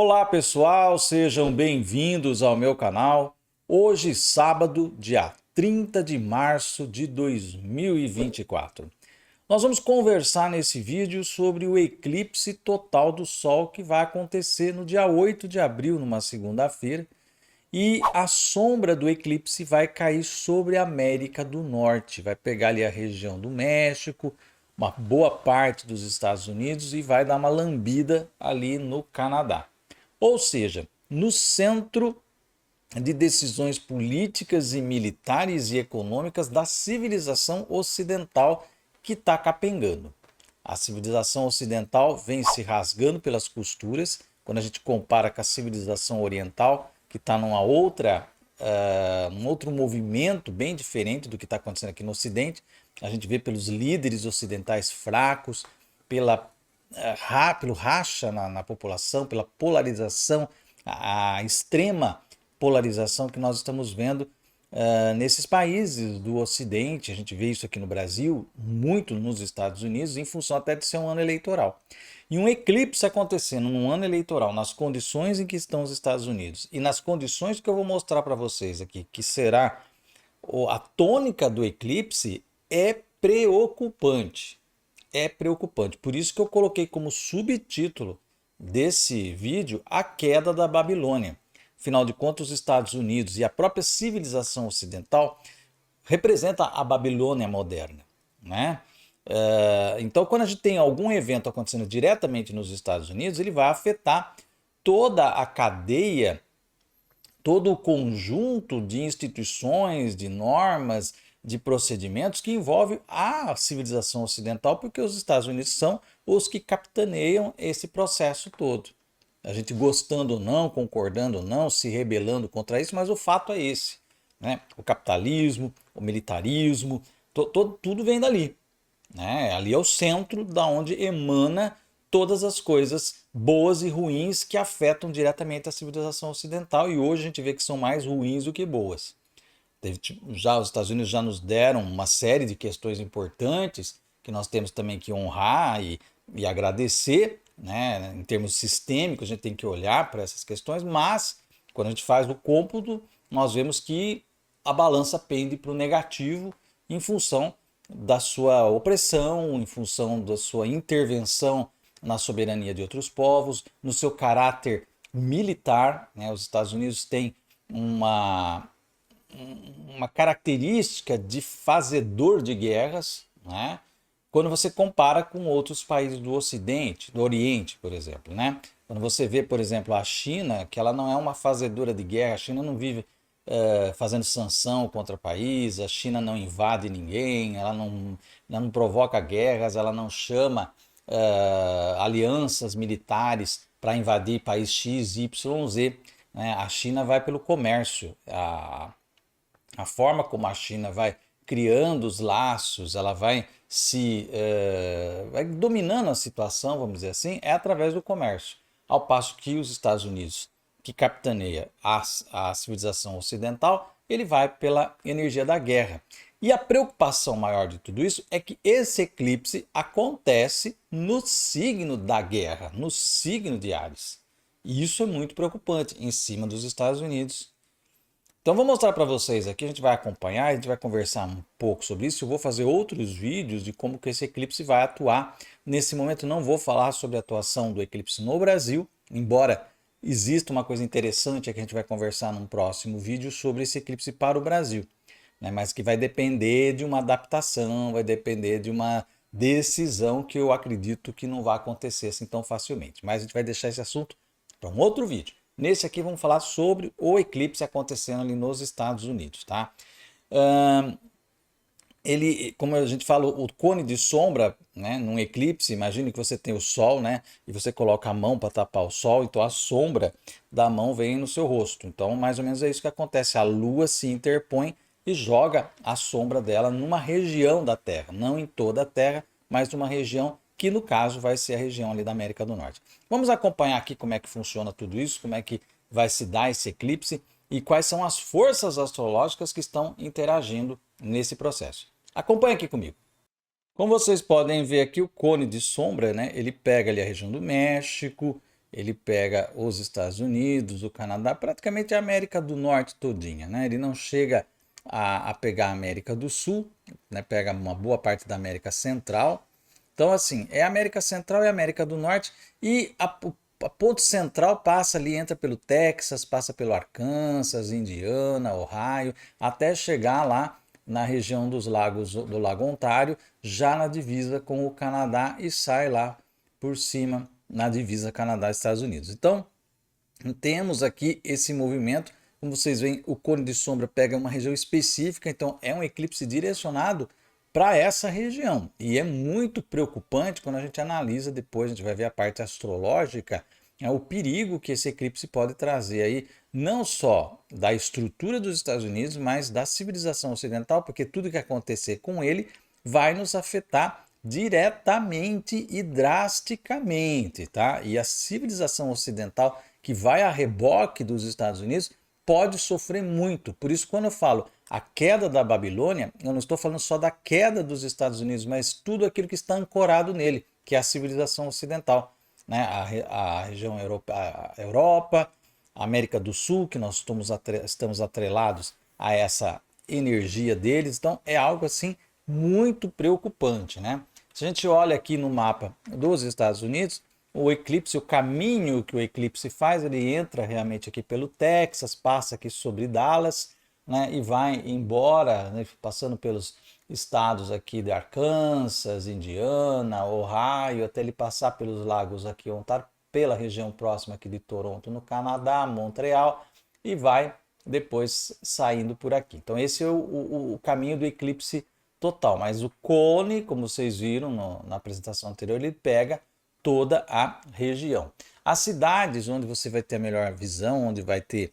Olá pessoal, sejam bem-vindos ao meu canal. Hoje, sábado, dia 30 de março de 2024. Nós vamos conversar nesse vídeo sobre o eclipse total do Sol que vai acontecer no dia 8 de abril, numa segunda-feira. E a sombra do eclipse vai cair sobre a América do Norte, vai pegar ali a região do México, uma boa parte dos Estados Unidos e vai dar uma lambida ali no Canadá. Ou seja, no centro de decisões políticas e militares e econômicas da civilização ocidental que está capengando. A civilização ocidental vem se rasgando pelas costuras, quando a gente compara com a civilização oriental, que está num outro movimento bem diferente do que está acontecendo aqui no Ocidente. A gente vê pelos líderes ocidentais fracos, pelo racha na população, pela polarização, a extrema polarização que nós estamos vendo nesses países do Ocidente. A gente vê isso aqui no Brasil, muito nos Estados Unidos, em função até de ser um ano eleitoral. E um eclipse acontecendo num ano eleitoral, nas condições em que estão os Estados Unidos e nas condições que eu vou mostrar para vocês aqui, que será a tônica do eclipse, é preocupante. É preocupante. Por isso que eu coloquei como subtítulo desse vídeo a queda da Babilônia. Afinal de contas, os Estados Unidos e a própria civilização ocidental representa a Babilônia moderna, né? Então, quando a gente tem algum evento acontecendo diretamente nos Estados Unidos, ele vai afetar toda a cadeia, todo o conjunto de instituições, de normas, de procedimentos que envolve a civilização ocidental, porque os Estados Unidos são os que capitaneiam esse processo todo. A gente gostando ou não, concordando ou não, se rebelando contra isso, mas o fato é esse, né? O capitalismo, o militarismo, tudo vem dali, né? Ali é o centro da onde emana todas as coisas boas e ruins que afetam diretamente a civilização ocidental, e hoje a gente vê que são mais ruins do que boas. Já os Estados Unidos já nos deram uma série de questões importantes que nós temos também que honrar e agradecer, né? Em termos sistêmicos, a gente tem que olhar para essas questões, mas quando a gente faz o cômputo, nós vemos que a balança pende para o negativo em função da sua opressão, em função da sua intervenção na soberania de outros povos, no seu caráter militar, né? Os Estados Unidos têm uma característica de fazedor de guerras, né? Quando você compara com outros países do Ocidente, do Oriente, por exemplo, né? Quando você vê, por exemplo, a China, que ela não é uma fazedora de guerra, a China não vive fazendo sanção contra o país, a China não invade ninguém, ela não provoca guerras, ela não chama alianças militares para invadir país X, Y, Z. Né? A China vai pelo comércio, a forma como a China vai criando os laços, ela vai vai dominando a situação, vamos dizer assim, é através do comércio. Ao passo que os Estados Unidos, que capitaneia a civilização ocidental, ele vai pela energia da guerra. E a preocupação maior de tudo isso é que esse eclipse acontece no signo da guerra, no signo de Áries. E isso é muito preocupante em cima dos Estados Unidos. Então vou mostrar para vocês aqui, a gente vai acompanhar, a gente vai conversar um pouco sobre isso. Eu vou fazer outros vídeos de como que esse eclipse vai atuar. Nesse momento não vou falar sobre a atuação do eclipse no Brasil, embora exista uma coisa interessante que a gente vai conversar num próximo vídeo sobre esse eclipse para o Brasil, né? Mas que vai depender de uma adaptação, vai depender de uma decisão que eu acredito que não vai acontecer assim tão facilmente. Mas a gente vai deixar esse assunto para um outro vídeo. Nesse aqui vamos falar sobre o eclipse acontecendo ali nos Estados Unidos, tá? Ele, como a gente fala, o cone de sombra, né, num eclipse, imagine que você tem o sol, né, e você coloca a mão para tapar o sol, então a sombra da mão vem no seu rosto. Então, mais ou menos é isso que acontece. A lua se interpõe e joga a sombra dela numa região da Terra, não em toda a Terra, mas numa região que no caso vai ser a região ali da América do Norte. Vamos acompanhar aqui como é que funciona tudo isso, como é que vai se dar esse eclipse e quais são as forças astrológicas que estão interagindo nesse processo. Acompanhe aqui comigo. Como vocês podem ver aqui, o cone de sombra, né, ele pega ali a região do México ele pega os Estados Unidos, o Canadá, praticamente a América do Norte todinha, né? Ele não chega a pegar a América do Sul, né? Pega uma boa parte da América Central. Então, assim, é a América Central e a América do Norte, e a ponto central passa ali, entra pelo Texas, passa pelo Arkansas, Indiana, Ohio, até chegar lá na região dos lagos do Lago Ontário, já na divisa com o Canadá, e sai lá por cima na divisa Canadá-Estados Unidos. Então, temos aqui esse movimento. Como vocês veem, o cone de sombra pega uma região específica, então é um eclipse direcionado para essa região. E é muito preocupante quando a gente analisa depois, a gente vai ver a parte astrológica, o perigo que esse eclipse pode trazer aí, não só da estrutura dos Estados Unidos, mas da civilização ocidental, porque tudo que acontecer com ele vai nos afetar diretamente e drasticamente, tá? E a civilização ocidental que vai a reboque dos Estados Unidos pode sofrer muito. Por isso, quando eu falo a queda da Babilônia, eu não estou falando só da queda dos Estados Unidos, mas tudo aquilo que está ancorado nele, que é a civilização ocidental, né? A região Europa, a América do Sul, que nós estamos atrelados a essa energia deles. Então, é algo assim muito preocupante, né? Se a gente olha aqui no mapa dos Estados Unidos, o eclipse, o caminho que o eclipse faz, ele entra realmente aqui pelo Texas, passa aqui sobre Dallas, né, e vai embora, né, passando pelos estados aqui de Arkansas, Indiana, Ohio, até ele passar pelos lagos aqui, Ontário, pela região próxima aqui de Toronto, no Canadá, Montreal, e vai depois saindo por aqui. Então esse é o caminho do eclipse total, mas o cone, como vocês viram na apresentação anterior, ele pega toda a região. As cidades onde você vai ter a melhor visão, onde vai ter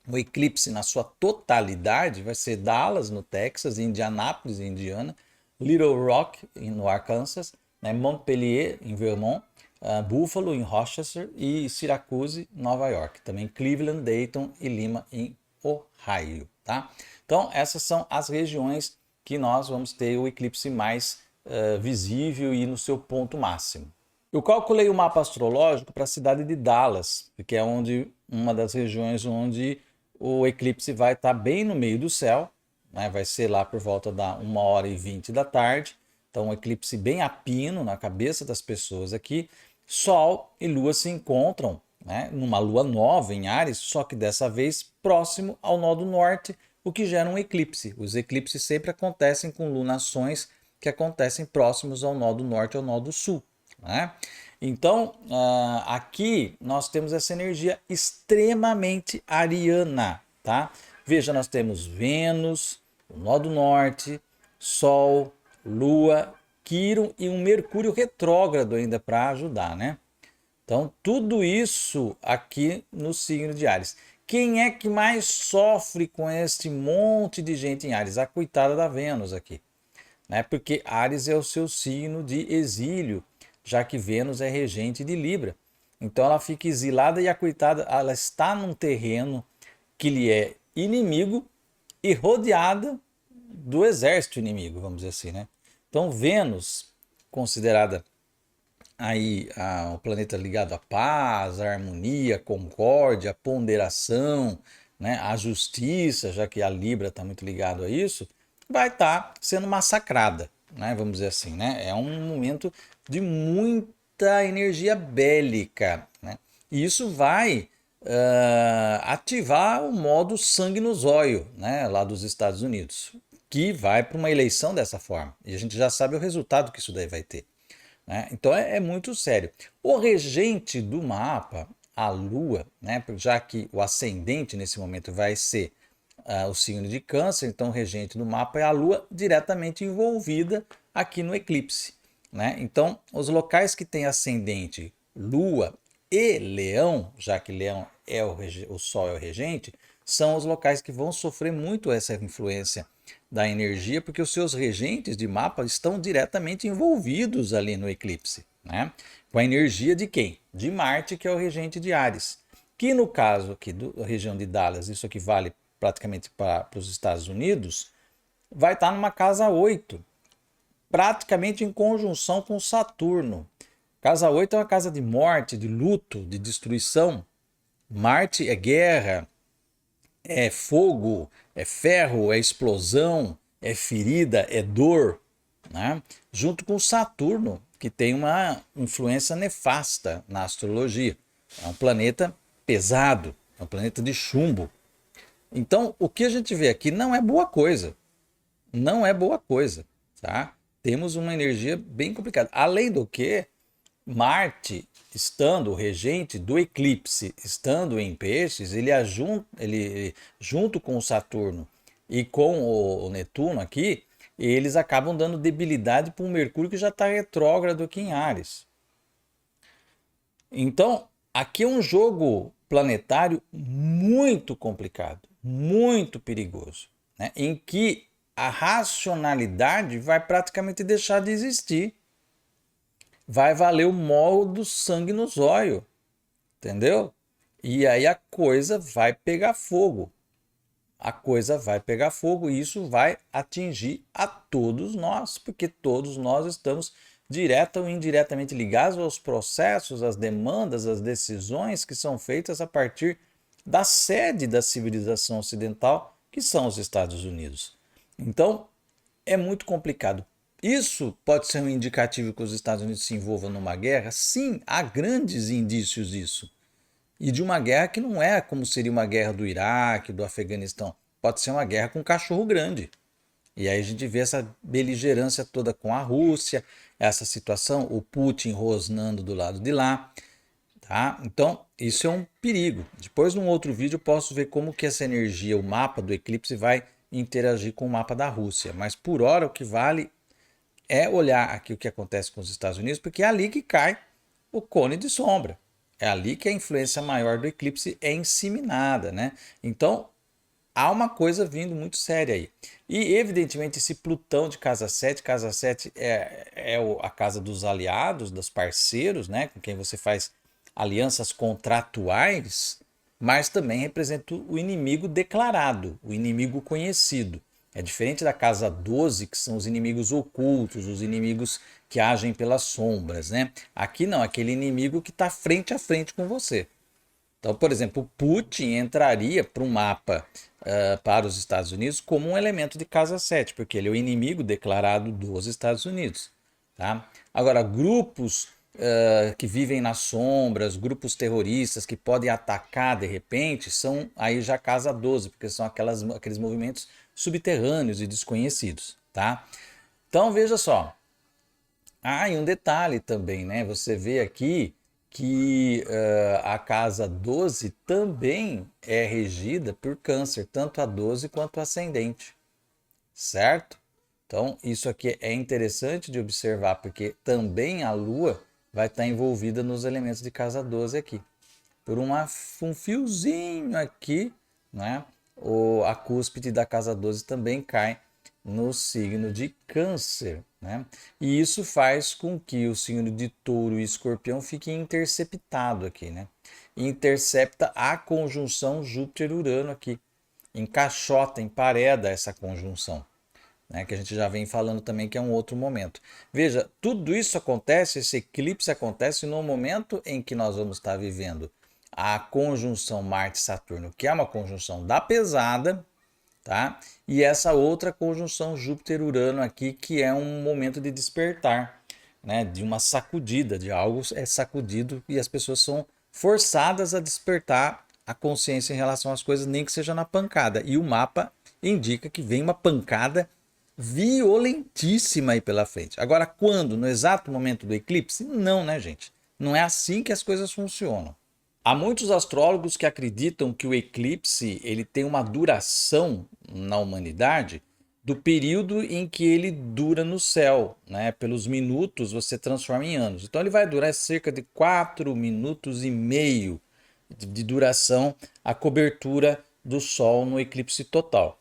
o eclipse na sua totalidade, vai ser Dallas, no Texas, Indianápolis, Indiana, Little Rock, no Arkansas, né, Montpelier, em Vermont, Buffalo, em Rochester, e Syracuse, Nova York. Também Cleveland, Dayton e Lima, em Ohio. Tá? Então, essas são as regiões que nós vamos ter o eclipse mais visível e no seu ponto máximo. Eu calculei o mapa astrológico para a cidade de Dallas, que é uma das regiões onde o eclipse vai estar bem no meio do céu, né? Vai ser lá por volta da 1h20 da tarde. Então, um eclipse bem a pino na cabeça das pessoas aqui. Sol e Lua se encontram, né, numa lua nova em Áries, só que dessa vez próximo ao nó do norte, o que gera um eclipse. Os eclipses sempre acontecem com lunações que acontecem próximos ao nó do norte ou ao nó do sul, né? Então, aqui nós temos essa energia extremamente ariana, tá? Veja, nós temos Vênus, o nó do norte, Sol, Lua, Quirón e um Mercúrio retrógrado ainda para ajudar, né? Então, tudo isso aqui no signo de Áries. Quem é que mais sofre com este monte de gente em Áries? A coitada da Vênus aqui, né? Porque Áries é o seu signo de exílio, já que Vênus é regente de Libra. Então ela fica exilada e a coitada, ela está num terreno que lhe é inimigo e rodeada do exército inimigo, vamos dizer assim, né? Então Vênus, considerada aí o planeta ligado à paz, à harmonia, à concórdia, à ponderação, né, à justiça, já que a Libra está muito ligado a isso, vai estar sendo massacrada, né, vamos dizer assim, né? É um momento de muita energia bélica, né? E isso vai ativar o modo sangue no zóio, né, lá dos Estados Unidos, que vai para uma eleição dessa forma. E a gente já sabe o resultado que isso daí vai ter, né? Então é muito sério. O regente do mapa, a Lua, né, já que o ascendente nesse momento vai ser o signo de Câncer, então o regente do mapa é a Lua diretamente envolvida aqui no eclipse, né? Então os locais que têm ascendente Lua e Leão, já que Leão é o Sol é o regente, são os locais que vão sofrer muito essa influência da energia, porque os seus regentes de mapa estão diretamente envolvidos ali no eclipse, né? Com a energia de quem? De Marte, que é o regente de Áries. Que no caso aqui da região de Dallas, isso aqui vale praticamente para os Estados Unidos, vai estar numa casa 8, praticamente em conjunção com Saturno. Casa 8 é uma casa de morte, de luto, de destruição. Marte é guerra, é fogo, é ferro, é explosão, é ferida, é dor, né? Junto com Saturno, que tem uma influência nefasta na astrologia. É um planeta pesado, é um planeta de chumbo. Então, o que a gente vê aqui não é boa coisa. Não é boa coisa, tá? Temos uma energia bem complicada. Além do que, Marte, estando regente do eclipse, estando em Peixes, ele junto com o Saturno e com o Netuno aqui, eles acabam dando debilidade para o Mercúrio que já está retrógrado aqui em Áries. Então, aqui é um jogo planetário muito complicado, muito perigoso, né? Em que a racionalidade vai praticamente deixar de existir. Vai valer o modo sangue no zóio, entendeu? E aí a coisa vai pegar fogo. A coisa vai pegar fogo e isso vai atingir a todos nós, porque todos nós estamos direta ou indiretamente ligados aos processos, às demandas, às decisões que são feitas a partir da sede da civilização ocidental, que são os Estados Unidos. Então, é muito complicado. Isso pode ser um indicativo que os Estados Unidos se envolvam numa guerra? Sim, há grandes indícios disso. E de uma guerra que não é como seria uma guerra do Iraque, do Afeganistão. Pode ser uma guerra com um cachorro grande. E aí a gente vê essa beligerância toda com a Rússia, essa situação, o Putin rosnando do lado de lá. Tá? Então, isso é um perigo. Depois, num outro vídeo, eu posso ver como que essa energia, o mapa do eclipse, vai interagir com o mapa da Rússia. Mas por hora, o que vale é olhar aqui o que acontece com os Estados Unidos, porque é ali que cai o cone de sombra. É ali que a influência maior do eclipse é inseminada, né? Então, há uma coisa vindo muito séria aí. E, evidentemente, esse Plutão de casa 7 é a casa dos aliados, dos parceiros, né? Com quem você faz alianças contratuais, mas também representa o inimigo declarado, o inimigo conhecido. É diferente da casa 12, que são os inimigos ocultos, os inimigos que agem pelas sombras, né? Aqui não, aquele inimigo que está frente a frente com você. Então, por exemplo, o Putin entraria para um mapa para os Estados Unidos como um elemento de casa 7, porque ele é o inimigo declarado dos Estados Unidos. Tá? Agora, grupos que vivem nas sombras, grupos terroristas que podem atacar de repente, são aí já casa 12, porque são aqueles movimentos subterrâneos e desconhecidos. Tá? Então, veja só. E um detalhe também, né? Você vê aqui que a casa 12 também é regida por câncer, tanto a 12 quanto a ascendente, certo? Então, isso aqui é interessante de observar, porque também a Lua vai estar envolvida nos elementos de casa 12 aqui. Por um fiozinho aqui, né? A cúspide da casa 12 também cai no signo de Câncer, né? E isso faz com que o signo de Touro e Escorpião fique interceptado aqui, né? Intercepta a conjunção Júpiter-Urano aqui, encaixota, empareda essa conjunção, né? Que a gente já vem falando também que é um outro momento. Veja, tudo isso acontece, esse eclipse acontece no momento em que nós vamos estar vivendo a conjunção Marte-Saturno, que é uma conjunção da pesada, tá? E essa outra conjunção Júpiter-Urano aqui, que é um momento de despertar, né? De uma sacudida, de algo é sacudido e as pessoas são forçadas a despertar a consciência em relação às coisas, nem que seja na pancada. E o mapa indica que vem uma pancada violentíssima aí pela frente. Agora, quando? No exato momento do eclipse? Não, né, gente? Não é assim que as coisas funcionam. Há muitos astrólogos que acreditam que o eclipse ele tem uma duração na humanidade do período em que ele dura no céu, né? Pelos minutos você transforma em anos. Então ele vai durar cerca de 4 minutos e meio de duração a cobertura do Sol no eclipse total.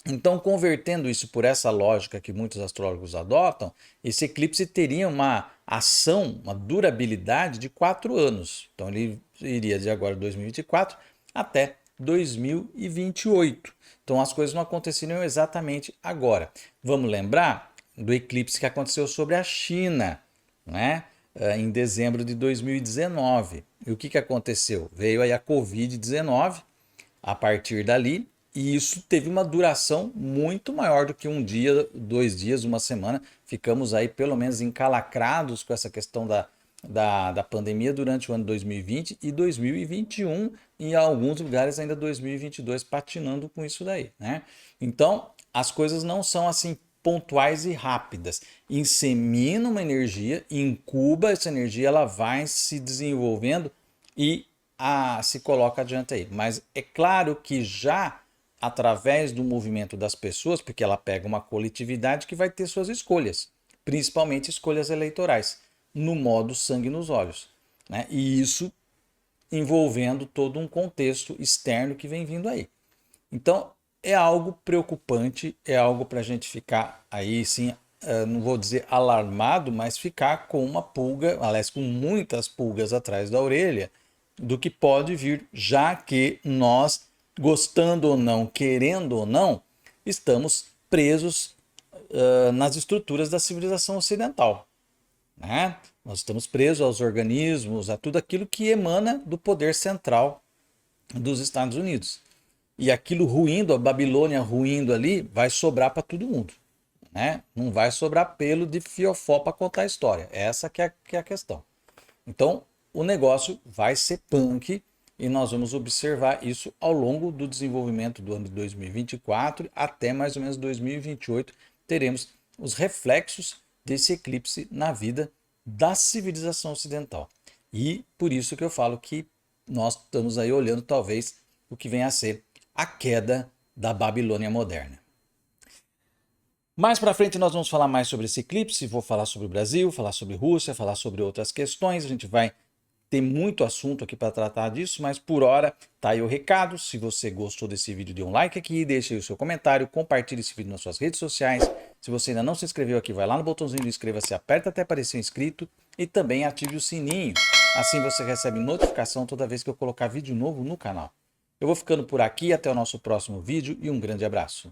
Então, convertendo isso por essa lógica que muitos astrólogos adotam, esse eclipse teria uma ação, uma durabilidade de 4 anos. Então, ele iria de agora 2024 até 2028. Então, as coisas não aconteceriam exatamente agora. Vamos lembrar do eclipse que aconteceu sobre a China, né? em dezembro de 2019. E o que aconteceu? Veio aí a Covid-19 a partir dali, e isso teve uma duração muito maior do que um dia, 2 dias, uma semana. Ficamos aí pelo menos encalacrados com essa questão da pandemia durante o ano 2020 e 2021, e em alguns lugares ainda 2022, patinando com isso daí, né? Então, as coisas não são assim pontuais e rápidas. Insemina uma energia, incuba essa energia, ela vai se desenvolvendo e se coloca adiante aí. Mas é claro que já através do movimento das pessoas, porque ela pega uma coletividade que vai ter suas escolhas, principalmente escolhas eleitorais, no modo sangue nos olhos, né? E isso envolvendo todo um contexto externo que vem vindo aí. Então, é algo preocupante, é algo para a gente ficar aí, sim, não vou dizer alarmado, mas ficar com uma pulga, aliás, com muitas pulgas atrás da orelha, do que pode vir, já que nós, gostando ou não, querendo ou não, estamos presos nas estruturas da civilização ocidental, né? Nós estamos presos aos organismos, a tudo aquilo que emana do poder central dos Estados Unidos. E aquilo ruindo, a Babilônia ruindo ali, vai sobrar para todo mundo, né? Não vai sobrar pelo de fiofó para contar a história. Essa que é a questão. Então, o negócio vai ser punk e nós vamos observar isso ao longo do desenvolvimento do ano de 2024 até mais ou menos 2028. Teremos os reflexos desse eclipse na vida da civilização ocidental. E por isso que eu falo que nós estamos aí olhando talvez o que venha a ser a queda da Babilônia moderna. Mais para frente nós vamos falar mais sobre esse eclipse, vou falar sobre o Brasil, falar sobre Rússia, falar sobre outras questões, a gente vai ter muito assunto aqui para tratar disso, mas por hora tá aí o recado. Se você gostou desse vídeo, dê um like aqui, deixe aí o seu comentário, compartilhe esse vídeo nas suas redes sociais. Se você ainda não se inscreveu aqui, vai lá no botãozinho do inscreva-se, aperta até aparecer inscrito e também ative o sininho. Assim você recebe notificação toda vez que eu colocar vídeo novo no canal. Eu vou ficando por aqui, até o nosso próximo vídeo e um grande abraço.